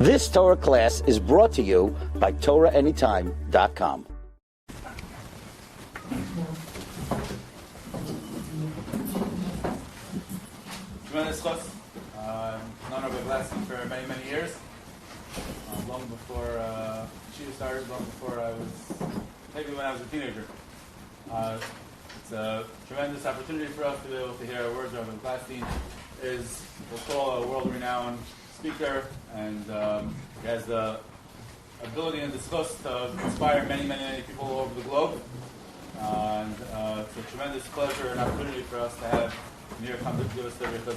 This Torah class is brought to you by TorahAnytime.com. Tremendous chus. Known Rabbi Glatstein for many, many years. Long before Shiur started, long before maybe when I was a teenager. It's a tremendous opportunity for us to be able to hear words. Rabbi Glatstein is, we'll call, a world-renowned speaker, and he has the ability and the chus to inspire many, many, many people all over the globe. And it's a tremendous pleasure and opportunity for us to have Nir come to give us the chizuk.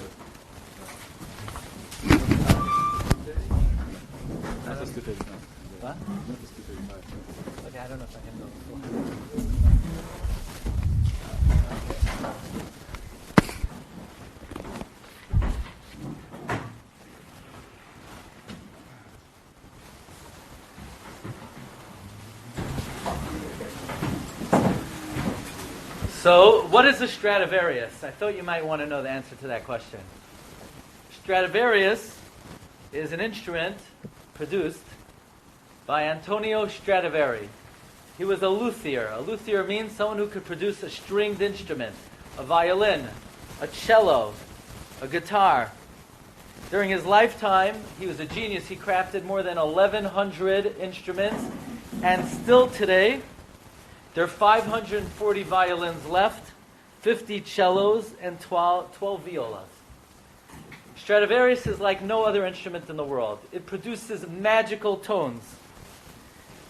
Not just 235. What? Not just 235. Okay, I don't know if I can go. So, what is a Stradivarius? I thought you might want to know the answer to that question. Stradivarius is an instrument produced by Antonio Stradivari. He was a luthier. A luthier means someone who could produce a stringed instrument, a violin, a cello, a guitar. During his lifetime, he was a genius. He crafted more than 1,100 instruments, and still today, there are 540 violins left, 50 cellos, and 12 violas. Stradivarius is like no other instrument in the world. It produces magical tones.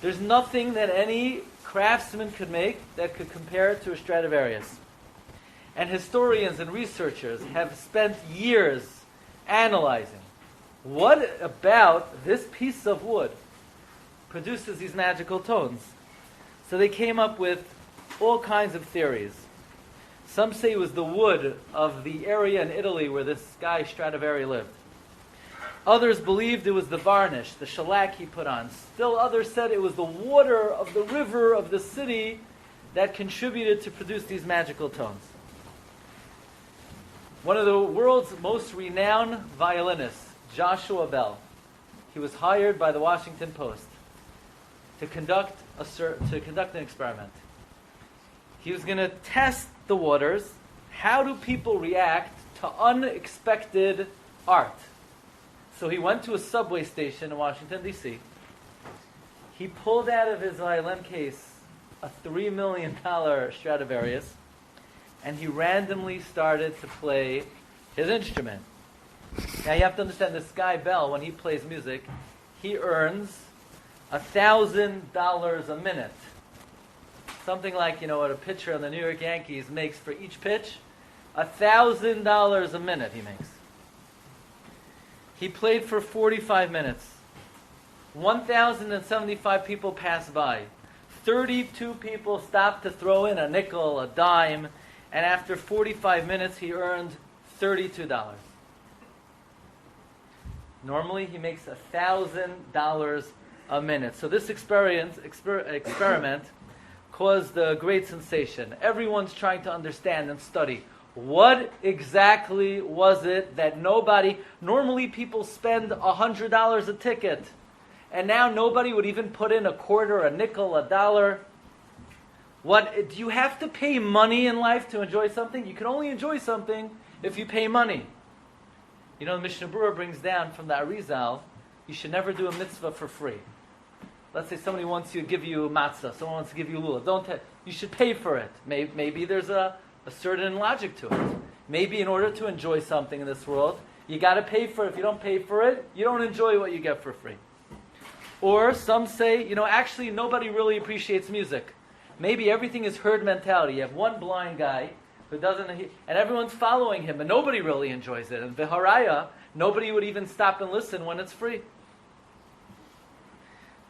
There's nothing that any craftsman could make that could compare to a Stradivarius. And historians and researchers have spent years analyzing what about this piece of wood produces these magical tones. So they came up with all kinds of theories. Some say it was the wood of the area in Italy where this guy Stradivari lived. Others believed it was the varnish, the shellac he put on. Still others said it was the water of the river of the city that contributed to produce these magical tones. One of the world's most renowned violinists, Joshua Bell, he was hired by the Washington Post to conduct an experiment. He was going to test the waters. How do people react to unexpected art? So he went to a subway station in Washington, D.C. He pulled out of his violin case a $3 million Stradivarius, and he randomly started to play his instrument. Now you have to understand, this guy Bell, when he plays music, he earns $1,000 a minute. Something like, what a pitcher on the New York Yankees makes for each pitch. $1,000 a minute he makes. He played for 45 minutes. 1,075 people passed by. 32 people stopped to throw in a nickel, a dime, and after 45 minutes he earned $32. Normally he makes $1,000 a minute. So this experiment caused a great sensation. Everyone's trying to understand and study what exactly was it that normally people spend $100 a ticket, and now nobody would even put in a quarter, a nickel, a dollar. Do you have to pay money in life to enjoy something? You can only enjoy something if you pay money. The Mishnah Berurah brings down from the Arizal, you should never do a mitzvah for free. Let's say somebody wants to give you matzah, someone wants to give you lulav. You should pay for it. Maybe there's a certain logic to it. Maybe in order to enjoy something in this world, you got to pay for it. If you don't pay for it, you don't enjoy what you get for free. Or some say, actually nobody really appreciates music. Maybe everything is herd mentality. You have one blind guy who doesn't, and everyone's following him, but nobody really enjoys it. And Viharaya, nobody would even stop and listen when it's free.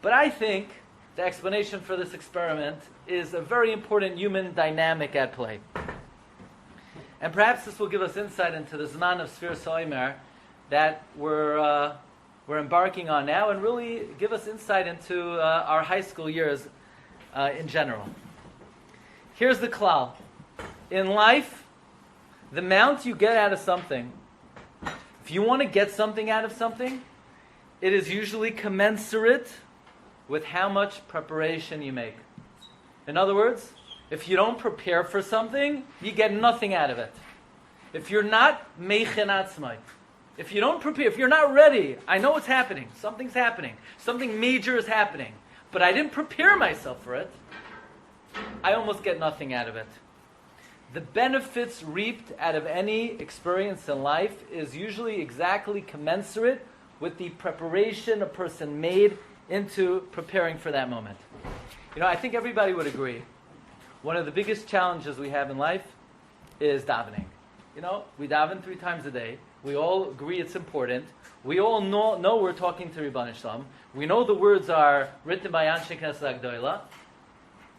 But I think the explanation for this experiment is a very important human dynamic at play. And perhaps this will give us insight into the Zman of Sfir Soimer that we're embarking on now, and really give us insight into our high school years in general. Here's the klal. In life, the amount you get out of something, if you want to get something out of something, it is usually commensurate with how much preparation you make. In other words, if you don't prepare for something, you get nothing out of it. If you're not meichin atzmai, if you don't prepare, if you're not ready, I know what's happening. Something's happening. Something major is happening. But I didn't prepare myself for it. I almost get nothing out of it. The benefits reaped out of any experience in life is usually exactly commensurate with the preparation a person made into preparing for that moment. I think everybody would agree. One of the biggest challenges we have in life is davening. We daven 3 times a day. We all agree it's important. We all know we're talking to Rebbeinu Shalom. We know the words are written by Anshe Knesset Agdoila.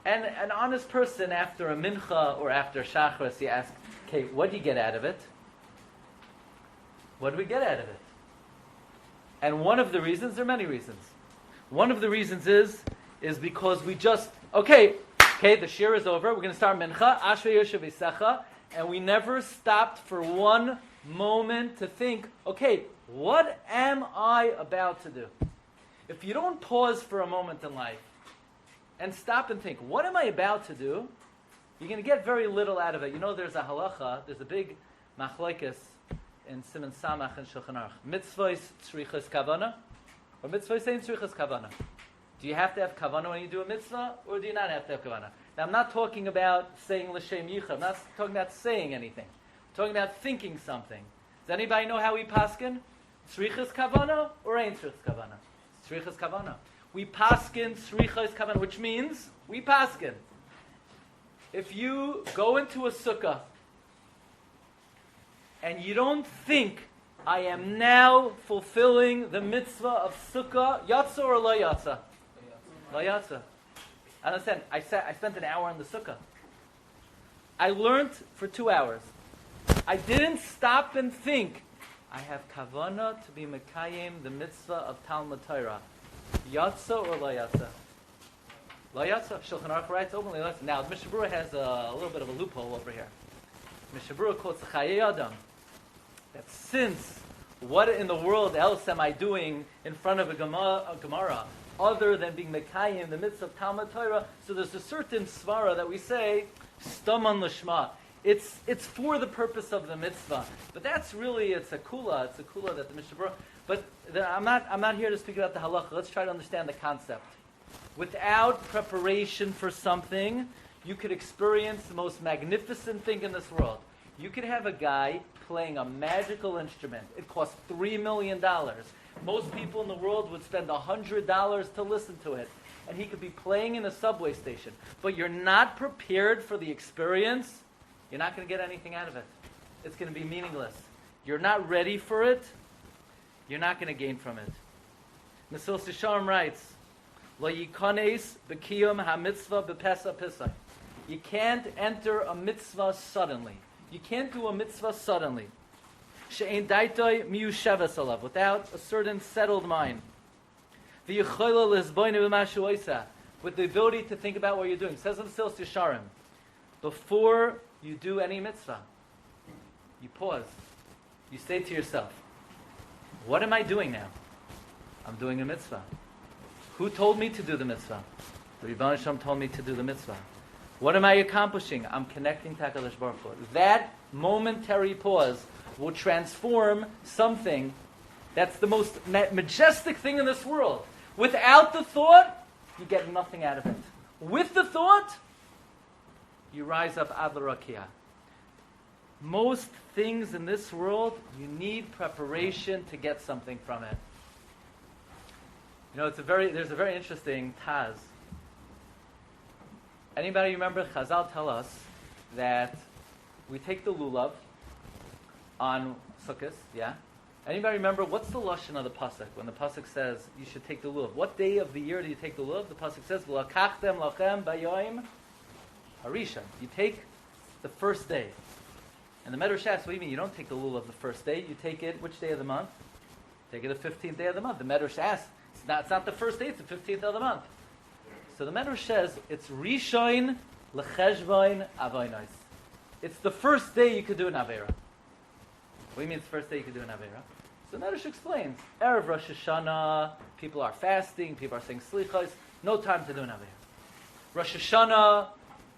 And an honest person after a mincha or after shachris, you ask, okay, what do you get out of it? What do we get out of it? And one of the reasons, there are many reasons. One of the reasons is because we just, okay, the shiur is over. We're going to start mincha, Ashrei Yoshev Yisecha, and we never stopped for one moment to think, okay, what am I about to do? If you don't pause for a moment in life and stop and think, what am I about to do? You're going to get very little out of it. There's a halacha, there's a big machlokes in Siman Samach and Shulchan Aruch. Mitzvahs tzrichas kavana, or mitzvahs ain't tzrichas kavana. Do you have to have kavana when you do a mitzvah, or do you not have to have kavana? Now, I'm not talking about saying l'shem yichud. I'm not talking about saying anything. I'm talking about thinking something. Does anybody know how we paskin? Tzrichas kavana or ain't tzrichas kavana? Tzrichas kavana. We paskin tzrichas kavana, which means we paskin. If you go into a sukkah and you don't think, I am now fulfilling the mitzvah of sukkah, yatsa or lo yatsa? Lo yatsa. I understand. I spent an hour in the sukkah. I learned for 2 hours. I didn't stop and think, I have kavana to be mekayim the mitzvah of Talmud Torah. Yatsa or lo yatsa? Lo yatsa. Shulchan Aruch writes openly. Now, Mishnah Berurah has a little bit of a loophole over here. Mishnah Berurah quotes Chayei Adam. That since, what in the world else am I doing in front of a Gemara other than being mekayim the mitzvah of Talmud Torah? So there's a certain svara that we say, staman l'shma. It's for the purpose of the mitzvah. But that's really, it's a kula that the Mishnah Berurah. But I'm not here to speak about the halacha. Let's try to understand the concept. Without preparation for something, you could experience the most magnificent thing in this world. You could have a guy playing a magical instrument. It costs $3 million. Most people in the world would spend $100 to listen to it. And he could be playing in a subway station. But you're not prepared for the experience, you're not going to get anything out of it. It's going to be meaningless. You're not ready for it, you're not going to gain from it. Mesivta Shiurim writes, Lo yikanes b'kiyum ha-mitzvah b'pesa pisai. You can't enter a mitzvah suddenly. You can't do a mitzvah suddenly. She'ein daitoi miyushavas alav, without a certain settled mind. V'yichola lizboinu b'mashu oisa, with the ability to think about what you're doing. It says in Mesivta Shiurim, before you do any mitzvah, you pause. You say to yourself, what am I doing now? I'm doing a mitzvah. Who told me to do the mitzvah? The Rebbeinu Shalom told me to do the mitzvah. What am I accomplishing? I'm connecting to HaKadosh Baruch Hu. That momentary pause will transform something that's the most majestic thing in this world. Without the thought, you get nothing out of it. With the thought, you rise up ad l'rakia. Most things in this world, you need preparation to get something from it. There's a very interesting taz. Anybody remember Chazal tell us that we take the lulav on Sukkot, yeah? Anybody remember what's the lashon of the pasuk when the pasuk says you should take the lulav? What day of the year do you take the lulav? The pasuk says v'lakachtem lachem b'yoim harisha. You take the first day. And the Medrash asks, what do you mean you don't take the lulav the first day? You take it which day of the month? Take it the 15th day of the month. The Medrash asks, it's not the first day, it's the 15th of the month. So the Medrash says it's Rishon lecheshbon avonos. It's the first day you could do an Aveira. What do you mean it's the first day you could do an Aveira? So Medrash explains, Erev Rosh Hashanah, people are fasting, people are saying slichos, no time to do an Aveira. Rosh Hashanah,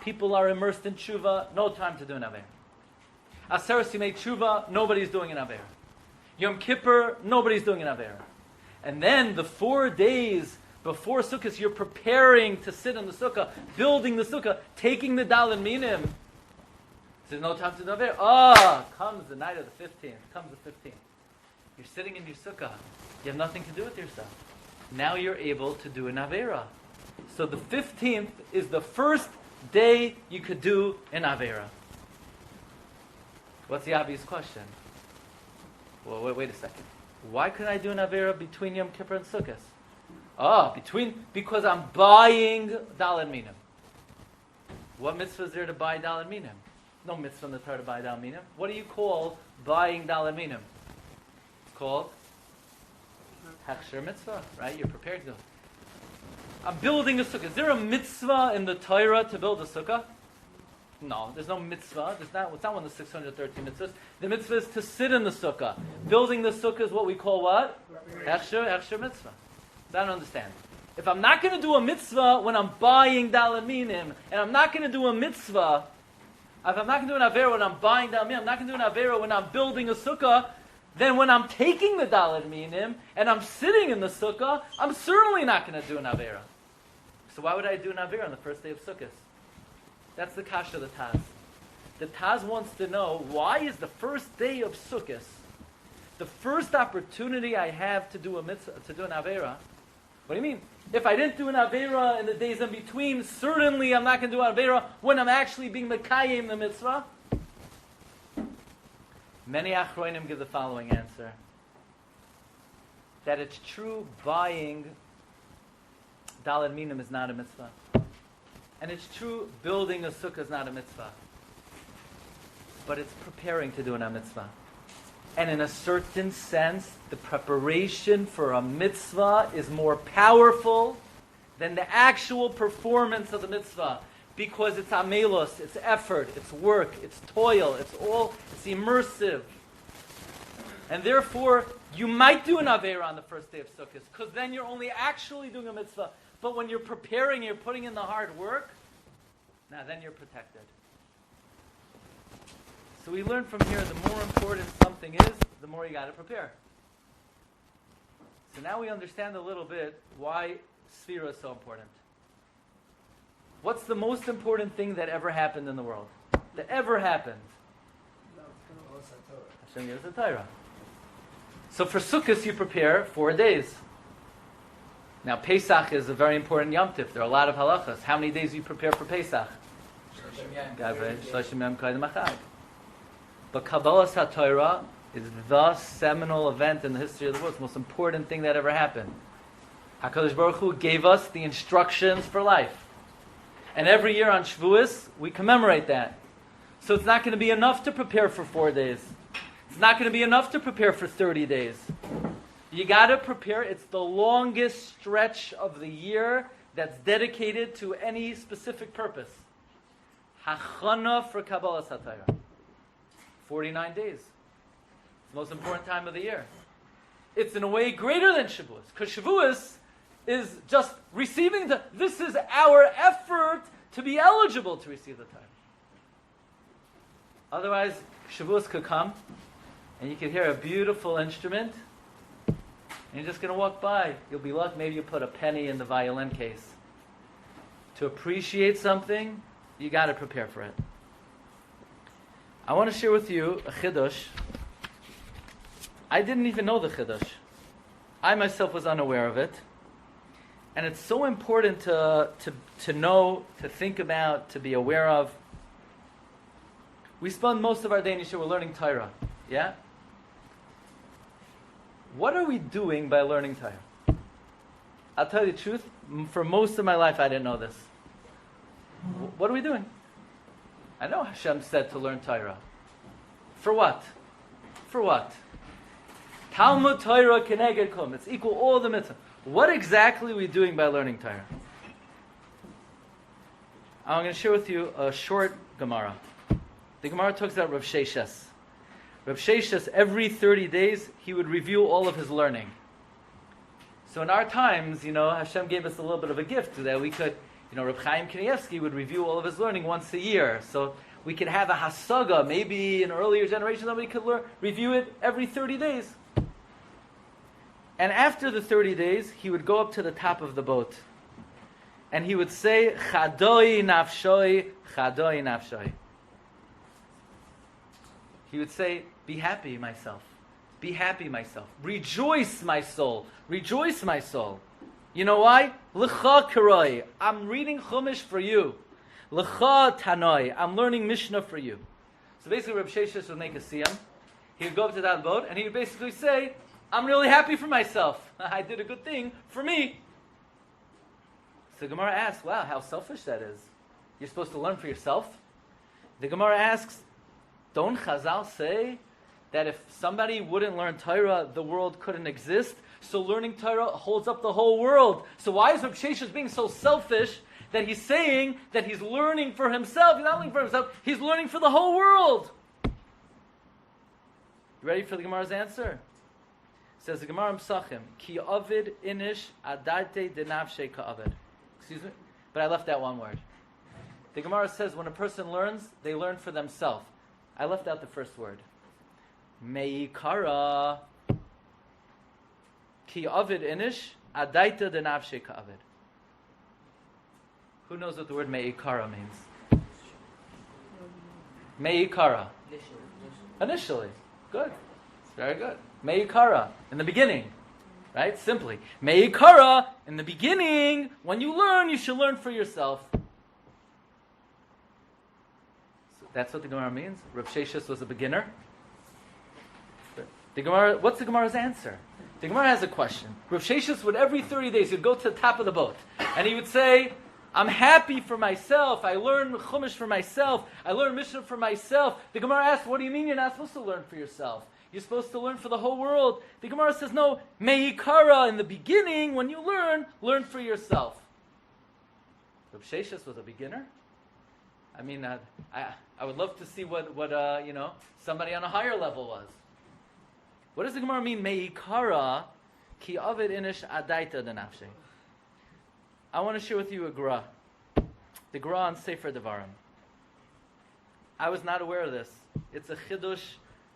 people are immersed in tshuva, no time to do an Aveira. Aseret Yimei Tshuva, nobody's doing an Aveira. Yom Kippur, nobody's doing an Aveira. And then the 4 days before Sukkot, you're preparing to sit in the Sukkah, building the Sukkah, taking the Daled Minim. There's no time to do an Aveira. Comes the night of the 15th, comes the 15th. You're sitting in your Sukkah. You have nothing to do with yourself. Now you're able to do an Aveira. So the 15th is the first day you could do an Aveira. What's the obvious question? Well, wait a second. Why couldn't I do an Aveira between Yom Kippur and Sukkot? Because I'm buying Daled Minim. What mitzvah is there to buy Daled Minim? No mitzvah in the Torah to buy Daled Minim. What do you call buying Daled Minim? It's called Hechsher mitzvah, right? You're prepared to do it. I'm building a sukkah. Is there a mitzvah in the Torah to build a sukkah? No, there's no mitzvah. It's not one of the 613 mitzvahs. The mitzvah is to sit in the sukkah. Building the sukkah is what we call what? Hechsher mitzvah. I don't understand. If I'm not going to do a mitzvah when I'm buying Daled Minim, and I'm not going to do a mitzvah, if I'm not going to do an Aveira when I'm buying Daled Minim, I'm not going to do an Aveira when I'm building a sukkah, then when I'm taking the Daled Minim, and I'm sitting in the sukkah, I'm certainly not going to do an Aveira. So why would I do an Aveira on the first day of Sukkot? That's the kasha of the Taz. The Taz wants to know, why is the first day of Sukkot the first opportunity I have to do a mitzvah, to do an Aveira? What do you mean? If I didn't do an Aveira in the days in between, certainly I'm not going to do an Aveira when I'm actually being Mekayim the mitzvah. Many Achronim give the following answer. That it's true buying Daled Minim is not a mitzvah. And it's true building a sukkah is not a mitzvah. But it's preparing to do a mitzvah. And in a certain sense, the preparation for a mitzvah is more powerful than the actual performance of the mitzvah. Because it's amelos, it's effort, it's work, it's toil, it's immersive. And therefore, you might do an Aveira on the first day of Sukkot, because then you're only actually doing a mitzvah. But when you're preparing, you're putting in the hard work, now then you're protected. So we learn from here, the more important something is, the more you got to prepare. So now we understand a little bit why Sfira is so important. What's the most important thing that ever happened in the world? That ever happened? Hashem gives a Torah. So for Sukkot you prepare 4 days. Now Pesach is a very important Yom Tif. There are a lot of halachas. How many days do you prepare for Pesach? But Kabbalas HaTorah is the seminal event in the history of the world. It's the most important thing that ever happened. HaKadosh Baruch Hu gave us the instructions for life. And every year on Shavuos, we commemorate that. So it's not going to be enough to prepare for 4 days. It's not going to be enough to prepare for 30 days. You got to prepare. It's the longest stretch of the year that's dedicated to any specific purpose. Hachana for Kabbalas HaTorah. 49 days. It's the most important time of the year. It's in a way greater than Shavuos. Because Shavuos is just receiving this is our effort to be eligible to receive the Torah. Otherwise, Shavuos could come, and you could hear a beautiful instrument, and you're just going to walk by. You'll be lucky, maybe you put a penny in the violin case. To appreciate something, you got to prepare for it. I want to share with you a chiddush. I didn't even know the chiddush. I myself was unaware of it. And it's so important to know, to think about, to be aware of. We spend most of our day in Yeshiva learning Torah. Yeah? What are we doing by learning Torah? I'll tell you the truth. For most of my life, I didn't know this. What are we doing? I know Hashem said to learn Torah. For what? For what? Talmud Torah keneged kum. It's equal all the mitzvah. What exactly are we doing by learning Torah? I'm going to share with you a short Gemara. The Gemara talks about Rav Sheshes. Reb Sheshes, every 30 days, he would review all of his learning. So in our times, Hashem gave us a little bit of a gift that we could, Reb Chaim Kanievsky would review all of his learning once a year. So we could have a hasaga, maybe in earlier generations, that we could review it every 30 days. And after the 30 days, he would go up to the top of the boat. And he would say, Chadoi nafshoi, Chadoi nafshoi. He would say, be happy, myself. Be happy, myself. Rejoice, my soul. Rejoice, my soul. You know why? L'cha karoi. I'm reading Chumash for you. L'cha tanoi. I'm learning Mishnah for you. So basically, Reb Sheshes would make a siyam. He would go up to that boat, and he would basically say, I'm really happy for myself. I did a good thing for me. So the Gemara asks, wow, how selfish that is. You're supposed to learn for yourself? The Gemara asks, don't Chazal say that if somebody wouldn't learn Torah, the world couldn't exist? So learning Torah holds up the whole world. So why is Reb Sheshes being so selfish that he's saying that he's learning for himself? He's not learning for himself, he's learning for the whole world. You ready for the Gemara's answer? Says the Gemara in Psachim, Ki avid inish adarte denavshe ka'avid. Excuse me? But I left that one word. The Gemara says when a person learns, they learn for themselves. I left out the first word. Meikara. Ki avid inish adaita denavshe ka'avid. Who knows what the word meikara means? Meikara. Initially. Good. Very good. Meikara, in the beginning. Right? Simply. Meikara, in the beginning, when you learn, you should learn for yourself. So that's what the Gemara means. Reb Sheshes was a beginner. The Gemara, what's the Gemara's answer? The Gemara has a question. Reb Sheshes would every 30 days, he'd go to the top of the boat. And he would say, I'm happy for myself. I learn Chumash for myself. I learn Mishnah for myself. The Gemara asks, what do you mean you're not supposed to learn for yourself? You're supposed to learn for the whole world. The Gemara says, no, meikara, in the beginning, when you learn for yourself. Reb Sheshes was a beginner. I mean, I would love to see what somebody on a higher level was. What does the Gemara mean, meikara, ki avid inish adaita denafshe? I want to share with you a gra. The gra on Sefer Devarim. I was not aware of this. It's a chidush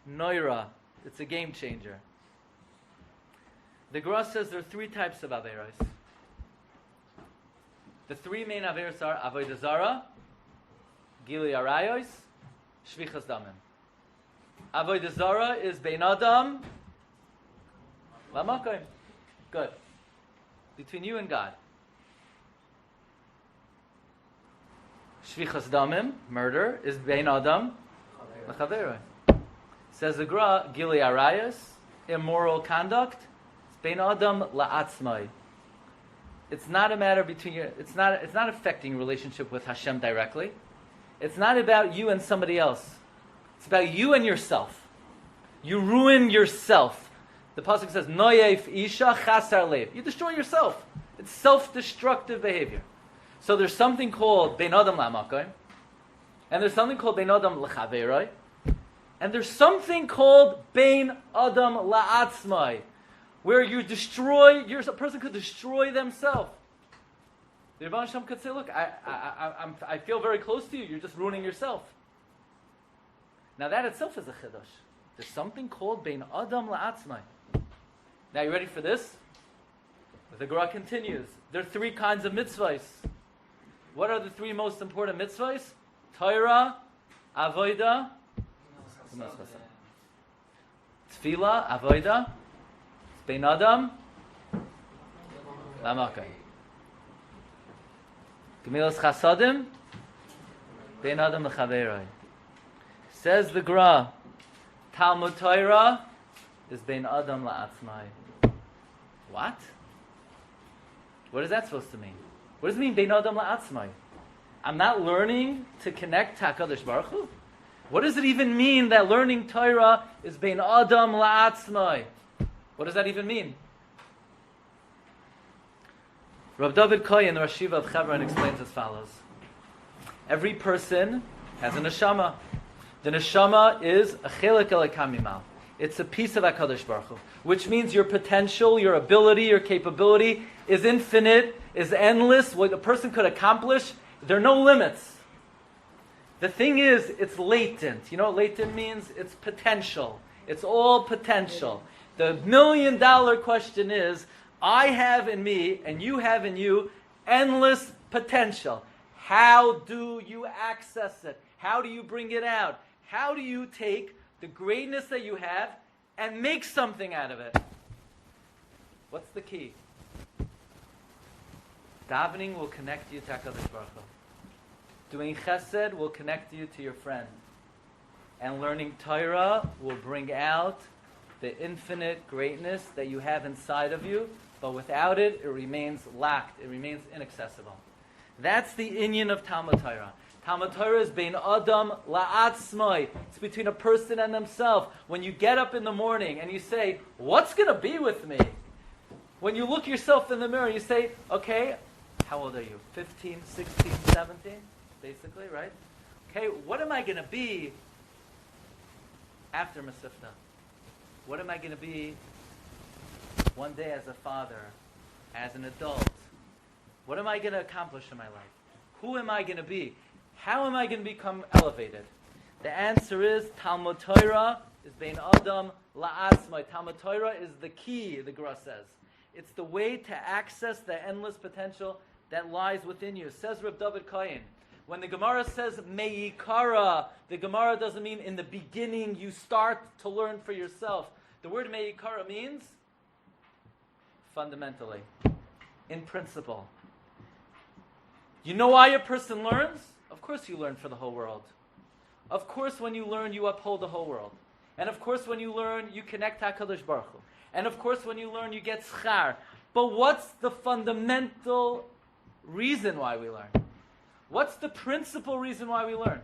noira. It's a game changer. The Gra says there are three types of averos. The three main averos are avodah zara, gili arayos, shvichas damim. Avodah zara is bein adam lamakom. Good. Between you and God. Shvichas damim, murder, is bein adam l'chaveroi. Says the Gra, gili arayos, immoral conduct, it's bein adam la'atzmai. It's not a matter between you. It's not affecting your relationship with Hashem directly. It's not about you and somebody else. It's about you and yourself. You ruin yourself. The pasuk says, "Noyef isha chasar lev." You destroy yourself. It's self-destructive behavior. So there's something called bein adam la'makom, and there's something called bein adam l'chaveroi. And there's something called bein adam la'atzmai, where you destroy, a person could destroy themselves. The Rebbe Hashem could say, look, I feel very close to you, you're just ruining yourself. Now that itself is a chiddush. There's something called bein adam la'atzmai. Now you ready for this? The Gemara continues. There are three kinds of mitzvahs. What are the three most important mitzvahs? Torah, avodah, Tefillah, avodah, bein adam, la'makom. Gemilas chasadim, bein adam l'chaveroi. Says the Gra, Talmud Torah is bein adam la'atzmai. What? What is that supposed to mean? What does it mean, bein adam la'atzmai? I'm not learning to connect to HaKadosh Baruch Hu? What does it even mean that learning Torah is bein adam la'atzmai? What does that even mean? Rav David Koyen, the Rosh Yeshiva of Hebron, explains as follows. Every person has a neshama. The neshama is a chelek elokam mimal. It's a piece of HaKadosh Baruch Hu, which means your potential, your ability, your capability is infinite, is endless. What a person could accomplish, there are no limits. The thing is, it's latent. You know what latent means? It's potential. It's all potential. The $1 million question is, I have in me, and you have in you, endless potential. How do you access it? How do you bring it out? How do you take the greatness that you have and make something out of it? What's the key? Davening will connect you to HaKadosh Baruch Hu. Doing chesed will connect you to your friend. And learning Torah will bring out the infinite greatness that you have inside of you, but without it, it remains lacked. It remains inaccessible. That's the inyan of Talmud Torah. Talmud Torah is bein adam la'atzmai. It's between a person and themselves. When you get up in the morning and you say, what's going to be with me? When you look yourself in the mirror, you say, okay, how old are you? 15, 16, 17? Basically, right? Okay, what am I going to be after Mesivta? What am I going to be one day as a father, as an adult? What am I going to accomplish in my life? Who am I going to be? How am I going to become elevated? The answer is Talmud Torah is bein adam la'atzmai. Talmud Torah is the key, the Gra says. It's the way to access the endless potential that lies within you. Says Reb David Kohen. When the Gemara says me'ikara, the Gemara doesn't mean in the beginning you start to learn for yourself. The word me'ikara means fundamentally, in principle. You know why a person learns? Of course you learn for the whole world. Of course when you learn, you uphold the whole world. And of course when you learn, you connect to HaKadosh Baruch Hu. And of course when you learn, you get schar. But what's the fundamental reason why we learn? What's the principal reason why we learn?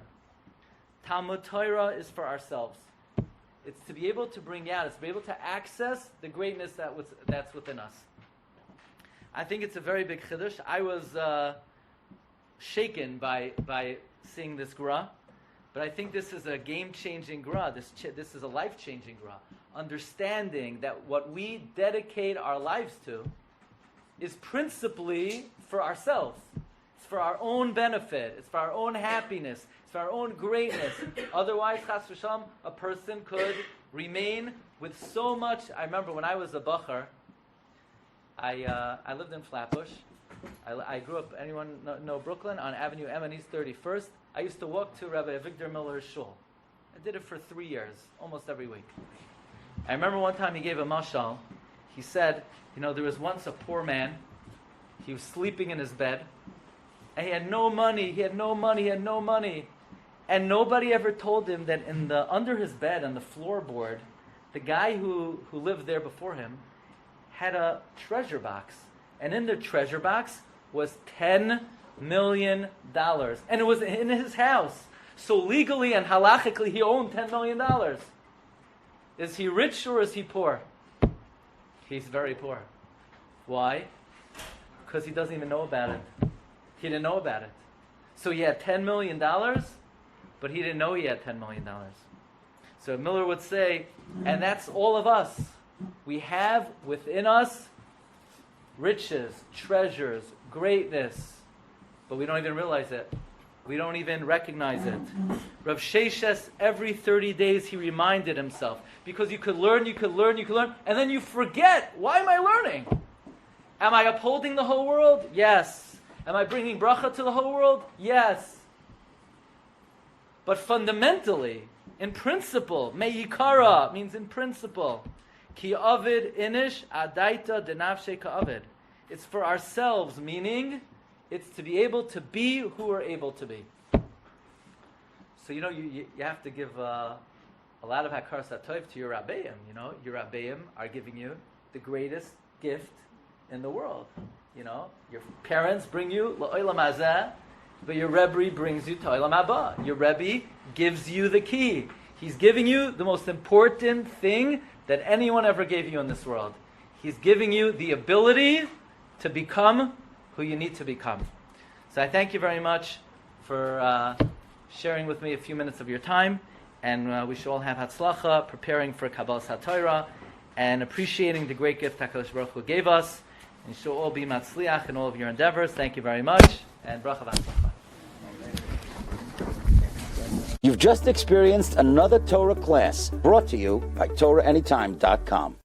Talmud Torah is for ourselves. It's to be able to bring out, it's to be able to access the greatness that's within us. I think it's a very big chiddush. I was shaken by seeing this Gra, but I think this is a game-changing Gra. This is a life-changing Gra. Understanding that what we dedicate our lives to is principally for ourselves. It's for our own benefit. It's for our own happiness. It's for our own greatness. Otherwise, chas v'shalom, a person could remain with so much. I remember when I was a bacher, I lived in Flatbush. I grew up, anyone know Brooklyn? On Avenue M and East 31st. I used to walk to Rabbi Victor Miller's shul. I did it for 3 years, almost every week. I remember one time he gave a mashal. He said, there was once a poor man. He was sleeping in his bed. And he had no money. And nobody ever told him that under his bed, on the floorboard, the guy who lived there before him had a treasure box. And in the treasure box was $10 million. And it was in his house. So legally and halachically, he owned $10 million. Is he rich or is he poor? He's very poor. Why? Because he doesn't even know about it. He didn't know about it. So he had $10 million, but he didn't know he had $10 million. So Miller would say, and that's all of us. We have within us riches, treasures, greatness, but we don't even realize it. We don't even recognize it. Rav Sheshes, every 30 days he reminded himself, because you could learn, and then you forget, why am I learning? Am I upholding the whole world? Yes. Am I bringing bracha to the whole world? Yes. But fundamentally, in principle, me'ikara means in principle. Ki avid inish adaita denavshe ka'avid. It's for ourselves, meaning it's to be able to be who we're able to be. So you have to give a lot of hakar satov to your rabbeim. Your rabbeim are giving you the greatest gift in the world. Your parents bring you la'olam hazeh, but your Rebbe brings you to olam haba. Your Rebbe gives you the key. He's giving you the most important thing that anyone ever gave you in this world. He's giving you the ability to become who you need to become. So I thank you very much for sharing with me a few minutes of your time, and we should all have Hatzlacha, preparing for Kabbalas HaTorah, and appreciating the great gift HaKadosh Baruch Hu gave us. And you should all be Matzliach in all of your endeavors. Thank you very much, and Bracha V'Hatzlacha. You've just experienced another Torah class brought to you by TorahAnytime.com.